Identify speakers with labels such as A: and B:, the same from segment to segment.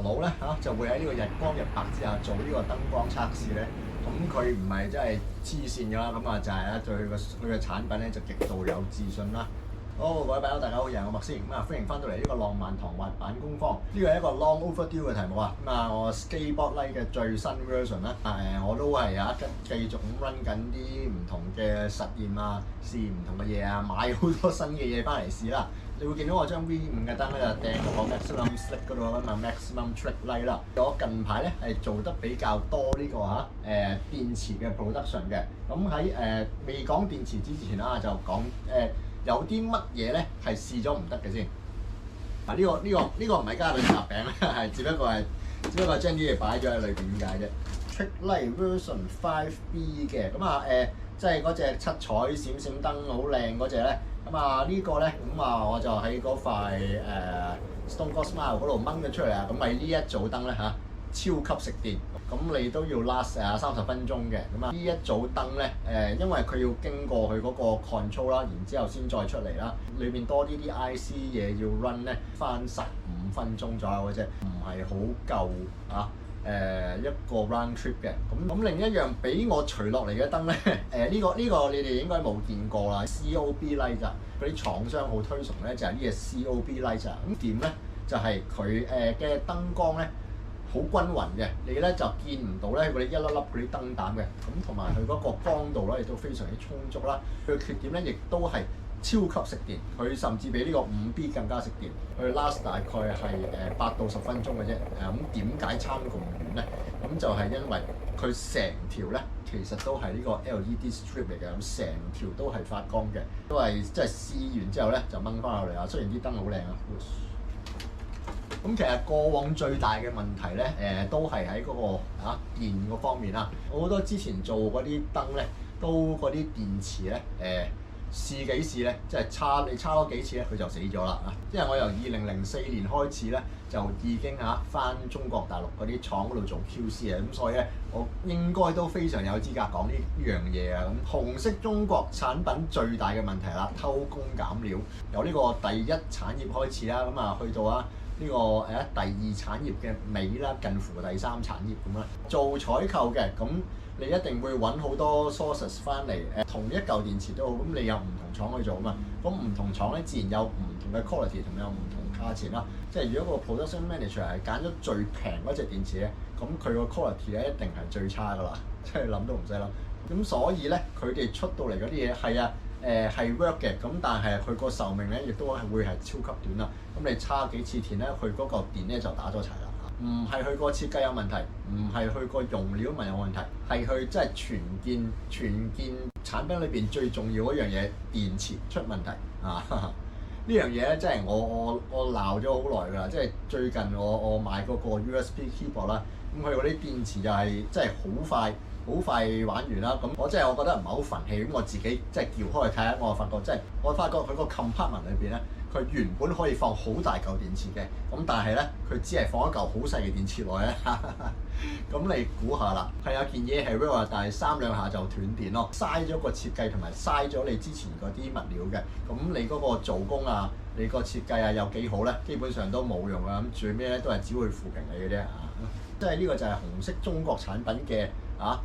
A: 佬咧就會喺呢個日光日白之下做呢個燈光測試咧。咁佢唔係真係黐線㗎啦，咁就係咧對佢嘅產品咧就極度有自信啦。好，各位朋友大家好，我係麥思，歡迎翻到嚟呢個浪漫堂滑板工坊。呢個係一個 long overdue 嘅題目啊。我 Skateboard Life 嘅最新 version 啦。我都係繼續咁 run 緊啲唔同嘅實驗啊，試唔同嘅嘢啊，買好多新嘅嘢翻嚟試啦。你會見到我將 V5 嘅燈咧就掟到個 maximum slick 嗰度啊嘛 ，maximum trick light 啦。我近排咧係做得比較多呢個電池嘅 production 嘅。咁喺未講電池之前啦，就講有啲乜嘢咧係試咗唔得嘅先。呢個唔係加侖雜餅，係只不過將啲嘢擺咗喺裏邊點解啫 ？Trick Light Version 5B 嘅即係嗰隻七彩閃閃燈好靚嗰隻咧。呢個咧我就喺嗰塊Stone Cold Smile 嗰度掹咗出嚟啊！咁呢一組燈咧超級食電，咁你都要 last 30分鐘嘅。呢一組燈咧因為佢要經過佢嗰個 control 啦，然之後先再出嚟啦。裏邊多啲 IC 嘢要 run 咧，翻15分鐘左右嘅啫，唔係好夠一個 round trip 嘅。咁另一樣俾我除落嚟嘅燈咧，呢個你哋應該冇見過啦 ，COB light 咋？嗰啲廠商好推崇咧，就係呢隻 COB light 咋。咁點咧？就係佢嘅燈光咧好均勻嘅，你咧就見唔到咧嗰啲一粒粒嗰啲燈膽嘅。咁同埋佢嗰個光度咧亦都非常之充足啦。佢嘅缺點咧亦都係超級食電，佢甚至比呢個5B 更加食電。佢 last 大概係8到10分鐘嘅啫。咁點解差咁遠咧？咁就係因為佢成條咧其實都係呢個 LED strip 嚟嘅，咁成條都係發光嘅，都係即係試完之後咧就掹翻落嚟啊。雖然啲燈好靚啊。咁其實過往最大嘅問題咧，都係喺嗰個電嗰方面啦。我好多之前做嗰啲燈咧，都嗰啲電池咧，試幾次咧，即係你叉多幾次咧，佢就死咗啦。因為我由2004年開始咧，就已經返中國大陸嗰啲廠嗰度做 QC 啊，咁所以咧，我應該都非常有資格講呢樣嘢啊。咁紅色中國產品最大嘅問題啦，偷工減料，由呢個第一產業開始啦，去到呢個第二產業嘅尾啦，近乎第三產業咁啦。做採購嘅咁，你一定會揾好多 sources 翻嚟，同一嚿電池都好，咁你有唔同廠去做啊嘛。咁唔同廠咧，自然有唔同嘅 quality 同有唔同價錢啦。即係如果個 production manager 係揀咗最平嗰隻電池咧，咁佢個 quality 咧一定係最差噶啦，即係諗都唔使諗。咁所以咧，佢哋出到嚟嗰啲嘢係 work 嘅，咁但係佢個壽命咧亦都係會係超級短啦。咁你叉幾次電咧，佢嗰嚿電咧就打咗齊啦。唔係佢個設計有問題，唔係佢個用料咪有問題，係佢真係全件產品裏邊最重要嗰樣嘢電池出問題啊！呢樣嘢咧，真係我鬧咗好耐㗎啦。即係最近我買嗰個 USB keyboard 啦，咁佢嗰啲電池就係真係好快玩完啦。咁我覺得唔係好憤氣，咁我自己即係撬開去睇下，我發覺佢個 compartment 裏邊咧，佢原本可以放好大嚿電池嘅，咁但係咧佢只係放一嚿好細嘅電池落咧。咁你估下啦，係有件嘢係 work，但係3兩下就斷電咯，嘥咗個設計同埋嘥咗你之前嗰啲物料嘅。咁你嗰個做工你個設計有幾好咧？基本上都冇用啊！咁最尾咧都係只會負評你嘅啫。即係呢個就係紅色中國產品嘅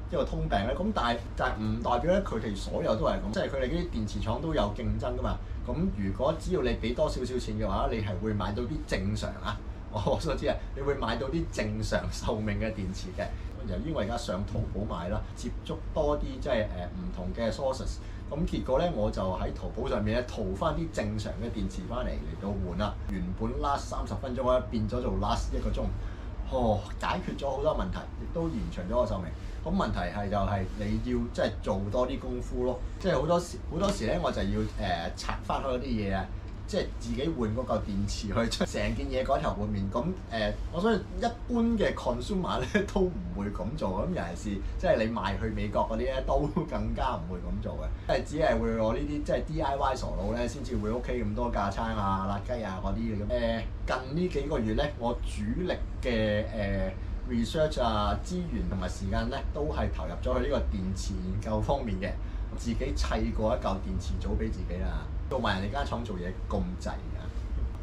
A: 一個通病咧。咁但係唔代表咧佢哋所有都係咁，即係佢哋嗰啲電池廠都有競爭噶嘛。咁如果只要你俾多少少錢嘅話，你係會買到啲正常我所知你會買到啲正常壽命嘅電池嘅。由於我而家上淘寶買啦，接觸多啲即係唔同嘅 sources，咁結果咧我就喺淘寶上面咧淘翻啲正常嘅電池翻嚟到換啦。原本 last 30分鐘咧變咗做 last 1個鐘，解決咗好多問題，亦都延長咗個壽命。咁問題係就係你要即係做多啲功夫咯，即係好多時咧我就要拆翻開嗰啲嘢即係自己換嗰嚿電池去將成件嘢改頭換面。咁我相信一般嘅 consumer 咧都唔會咁做。咁尤其是即係你賣去美國嗰啲咧，都更加唔會咁做嘅。即係只係會我呢啲即係 DIY 傻佬咧，先至會屋企咁多架撐辣雞嗰啲嘅。近呢幾個月咧，我主力嘅research 資源同埋時間咧，都係投入咗去呢個電池研究方面嘅。自己砌過一嚿電池組俾自己啦，做埋人哋間廠做嘢咁滯啊！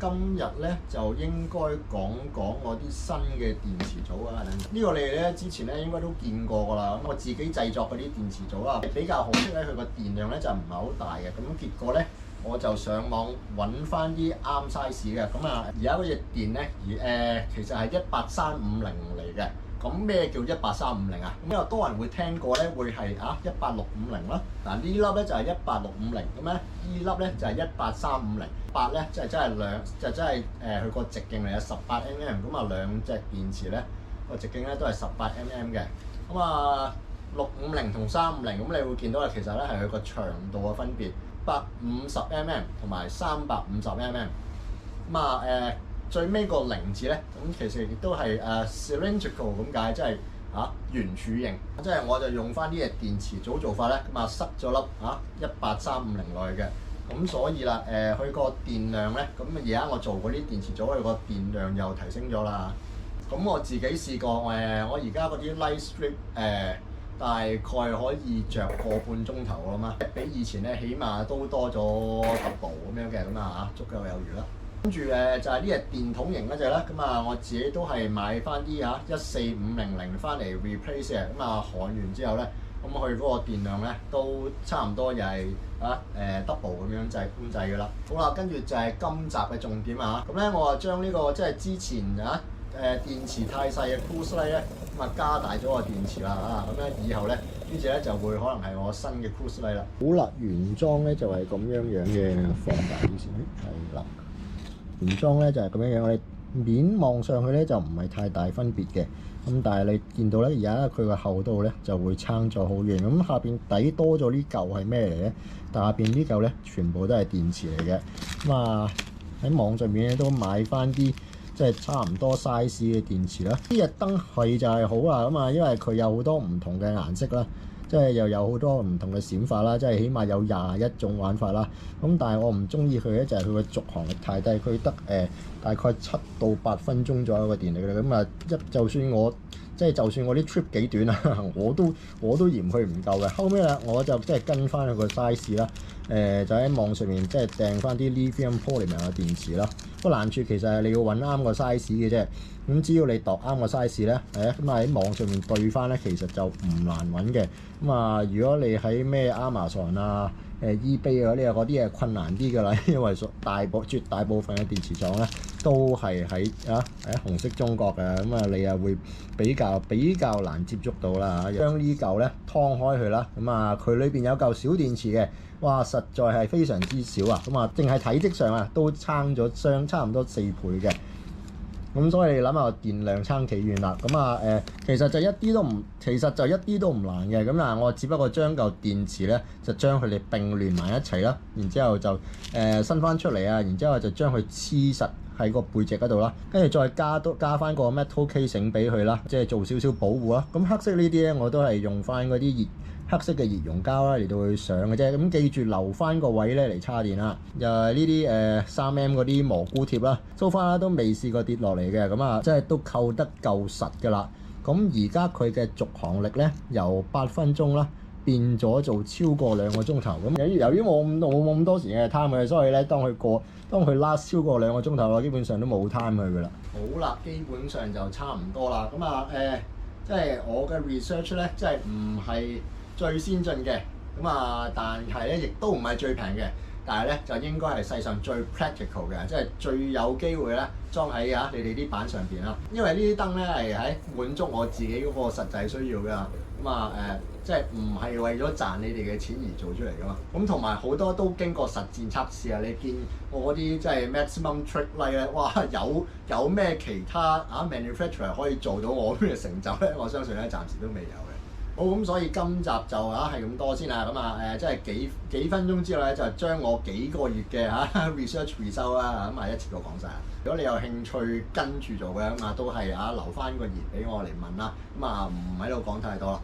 A: 今日咧就應該講我啲新嘅電池組啊。呢個你哋咧之前咧應該都見過㗎啦。咁我自己製作嗰啲電池組啦，比較可惜咧，佢個電量咧就唔係好大嘅。咁結果咧，我就上網揾翻啲啱 size 嘅。咁啊，而家嗰隻電咧，其實係18350嚟嘅。咁咩叫18350啊？咁有多人會聽過咧，會係18650啦。嗱呢粒咧就係18650，咁咧呢粒咧就係18350。8咧即係真係佢個直徑嚟嘅18mm，咁啊兩隻電池咧個直徑咧都係18mm嘅。咁啊650同350，咁你會見到啊，其實咧係佢個長度嘅分別，150mm 同埋350mm。咁啊最尾個0字咧，咁其實亦都係cylindrical 咁解，即係圓柱形。即係我就用翻呢隻電池組做法咧，咁啊塞咗粒18350落去嘅。咁所以啦，佢個電量咧，咁而家我做嗰啲電池組，佢個電量又提升咗啦。咁我自己試過，我而家嗰啲 light strip 大概可以着個半鐘頭啊嘛，比以前咧起碼都多咗double咁樣嘅，咁啊足夠有餘啦。跟住就係呢隻電筒型嗰隻啦，咁啊我自己都係買翻啲14500翻嚟 replace 嘅，咁啊焊完之後咧，咁佢嗰個電量咧都差唔多又係double 咁樣咁滯㗎啦。好啦，跟住就係今集嘅重點啊，咁咧我啊將呢個即係之前電池太細嘅 cruise light 咧，咁啊加大咗個電池啦咁咧以後咧呢隻咧就會可能係我新嘅 cruise light 啦。好啦，原裝咧就係咁樣嘅，放大啲先，係啦。原裝咧就係咁樣樣，你面望上去咧就唔係太大分別嘅，咁但係你見到咧而家佢個厚度咧就會差咗好遠。咁下邊底多咗呢嚿係咩嚟咧？但下邊呢嚿咧全部都係電池嚟嘅。咁啊喺網上面咧都買翻啲即係差唔多 size 嘅電池啦。呢隻燈係就係好啦，咁啊因為佢有好多唔同嘅顏色啦。即係又有好多唔同嘅閃法啦，即係起碼有21種玩法啦。咁但係我唔中意佢咧，就係佢個續航力太低，佢得大概7到8分鐘左右嘅電力啦。咁啊就算我啲 trip 幾短啊，我都嫌佢唔夠嘅。後尾啦，我就即係跟翻佢個 size 啦，就喺網上面即係訂翻啲 lithium polymer 嘅電池啦。個難處其實係你要揾啱個 size 嘅啫。咁只要你度啱個 size 咧，咁啊喺網上面對翻咧，其實就唔難揾嘅。咁啊，如果你喺咩 Amazon 啊、eBay 嗰啲係困難啲㗎啦，因為絕大部分嘅電池廠咧都係喺紅色中國嘅，咁啊你啊會比較難接觸到啦。將呢嚿咧劏開佢啦，咁啊佢裏邊有嚿小電池嘅，哇實在係非常之少啊！咁啊，淨係體積上啊都差唔多4倍嘅。咁所以你諗下電量差幾遠啦？咁啊其實就一啲都唔難嘅。咁嗱，我只不過將嚿電池咧就將佢哋並聯埋一齊啦，然之後就伸翻出嚟啊，然之後就將佢黐實喺個背脊嗰度啦，跟住再加翻個 metal casing 俾佢啦，即係做少少保護啦。咁黑色呢啲咧我都係用翻嗰啲黑色嘅熱熔膠啦嚟到去上嘅啫。咁記住留翻個位咧嚟叉電啦。又係呢啲3M 嗰啲蘑菇貼啦，so far都未試過跌落嚟嘅。咁啊，即係都扣得夠實㗎啦。咁而家佢嘅續航力咧由8分鐘啦變咗做超過2個鐘頭。咁由於我冇咁多時間 time 佢，所以咧當佢 last 超過2個鐘頭，我基本上都冇 time 佢㗎啦。好啦，基本上就差唔多啦。咁啊即係我嘅 research 咧，即係唔係最先進嘅，咁啊，但係咧亦都唔係最平嘅，但係咧就應該係世上最 practical 嘅，即係最有機會咧裝喺你哋啲板上邊啦。因為呢啲燈咧係喺滿足我自己嗰個實際需要㗎，咁啊即係唔係為咗賺你哋嘅錢而做出嚟㗎嘛。咁同埋好多都經過實戰測試啊！你見我嗰啲即係 maximum trick light 咧，哇有咩其他manufacturer 可以做到我咩成就咧？我相信咧暫時都未有嘅。好，咁所以今集就係咁多先啦。咁啊即係幾分鐘之內咧，就將我幾個月嘅research result 啦，咁啊一次過講晒。如果你有興趣跟住做嘅，咁啊都係留翻個言俾我嚟問啦。咁啊唔喺度講太多啦。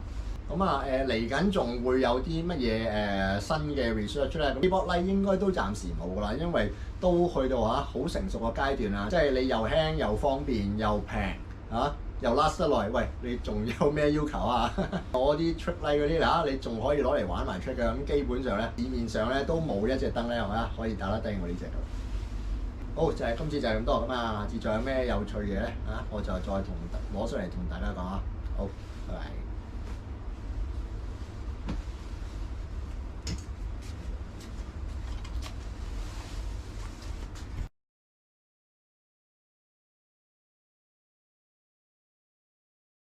A: 咁啊嚟緊仲會有啲乜嘢新嘅 research 咧？咁 keyboard light 應該都暫時冇噶啦，因為都去到好成熟嘅階段啦。即係你又輕又方便又平又 last 得耐，喂，你仲有咩要求啊？我啲 trick light 嗰啲你仲可以攞嚟玩埋 trick 嘅，咁基本上咧市面上咧都冇一隻燈咧可以打得低我呢隻㗎。好，就係今次就係咁多咁啊，下次再有咩有趣嘢咧我就再攞出嚟同大家講啊。好，拜拜。